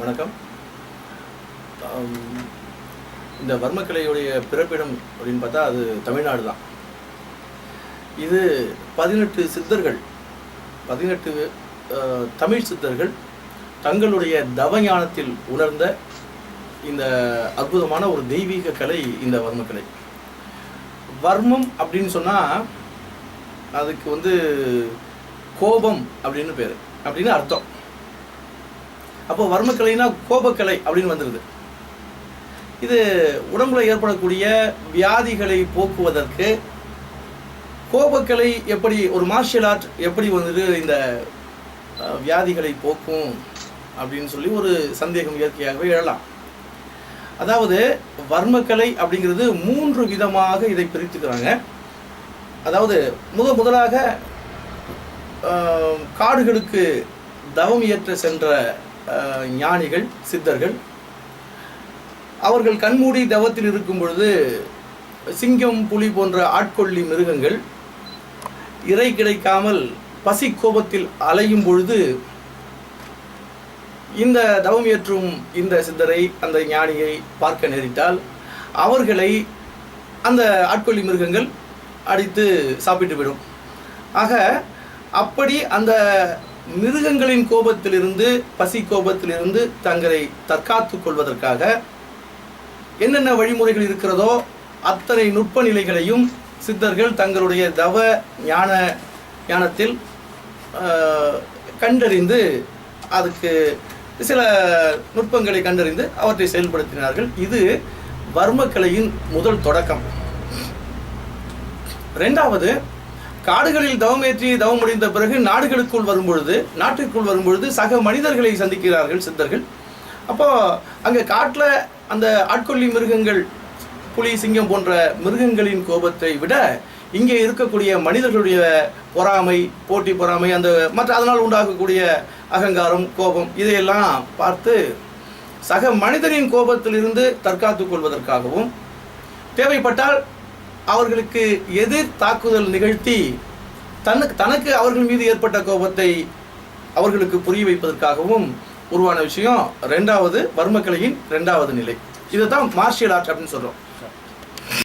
வணக்கம். இந்த வர்மக்கலையுடைய பிறப்பிடம் அப்படின்னு பார்த்தா அது தமிழ்நாடு தான். இது 18 சித்தர்கள், 18 தமிழ் சித்தர்கள் தங்களுடைய தவஞானத்தில் உணர்ந்த இந்த அற்புதமான ஒரு தெய்வீக கலை இந்த வர்மக்கலை. வர்மம் அப்படின்னு சொன்னால் அதுக்கு கோபம் அப்படின்னு பேர், அப்படின்னு அர்த்தம். அப்போ வர்மக்கலைனா கோபக்கலை அப்படின்னு வந்துடுது. இது உடம்புல ஏற்படக்கூடிய வியாதிகளை போக்குவதற்கு கோபக்கலை எப்படி, ஒரு மார்ஷியல் ஆர்ட் எப்படி இந்த வியாதிகளை போக்கும் அப்படின்னு சொல்லி ஒரு சந்தேகம் இயற்கையாகவே எழலாம். அதாவது வர்மக்கலை அப்படிங்கிறது 3 விதமாக இதை பிரித்துக்கிறாங்க. அதாவது முதலாக காடுகளுக்கு தவம் இயற்ற சென்ற ஞானிகள், சித்தர்கள், அவர்கள் கண்மூடி தவத்தில் இருக்கும் பொழுது சிங்கம், புலி போன்ற ஆட்கொள்ளி மிருகங்கள் இறை கிடைக்காமல் பசி கோபத்தில் அலையும் பொழுது இந்த தவம் ஏற்றும் இந்த சித்தரை, அந்த ஞானியை பார்க்க நேரிட்டால் அவர்களை அந்த ஆட்கொள்ளி மிருகங்கள் அடித்து சாப்பிட்டு விடும். ஆக அப்படி அந்த மிருகங்களின் கோபத்திலிருந்து, பசி கோபத்திலிருந்து தங்களை தற்காத்து கொள்வதற்காக என்னென்ன வழிமுறைகள் இருக்கிறதோ அத்தனை நுட்ப நிலைகளையும் சித்தர்கள் தங்களுடைய தவ ஞானத்தில் கண்டறிந்து, அதுக்கு சில நுட்பங்களை கண்டறிந்து அவற்றை செயல்படுத்தினார்கள். இது வர்மக்கலையின் முதல் தொடக்கம். இரண்டாவது, காடுகளில் தவமேற்றி தவம் முடிந்த பிறகு நாட்டுக்குள் வரும்பொழுது சக மனிதர்களை சந்திக்கிறார்கள் சித்தர்கள். அப்போ அங்கே காட்டில் அந்த ஆட்கொள்ளி மிருகங்கள், புலி, சிங்கம் போன்ற மிருகங்களின் கோபத்தை விட இங்கே இருக்கக்கூடிய மனிதர்களுடைய பொறாமை, போட்டி பொறாமை, அந்த அதனால் உண்டாகக்கூடிய அகங்காரம், கோபம், இதையெல்லாம் பார்த்து சக மனிதனின் கோபத்திலிருந்து தற்காத்து கொள்வதற்காகவும், தேவைப்பட்டால் அவர்களுக்கு எதிர் தாக்குதல் நிகழ்த்தி தனக்கு அவர்கள் மீது ஏற்பட்ட கோபத்தை அவர்களுக்கு புரிய வைப்பதற்காகவும் உருவான விஷயம் வர்மக்கலையின் 2வது நிலை. இதுதான் மார்ஷியல் ஆர்ட் அப்படின்னு சொல்கிறோம்.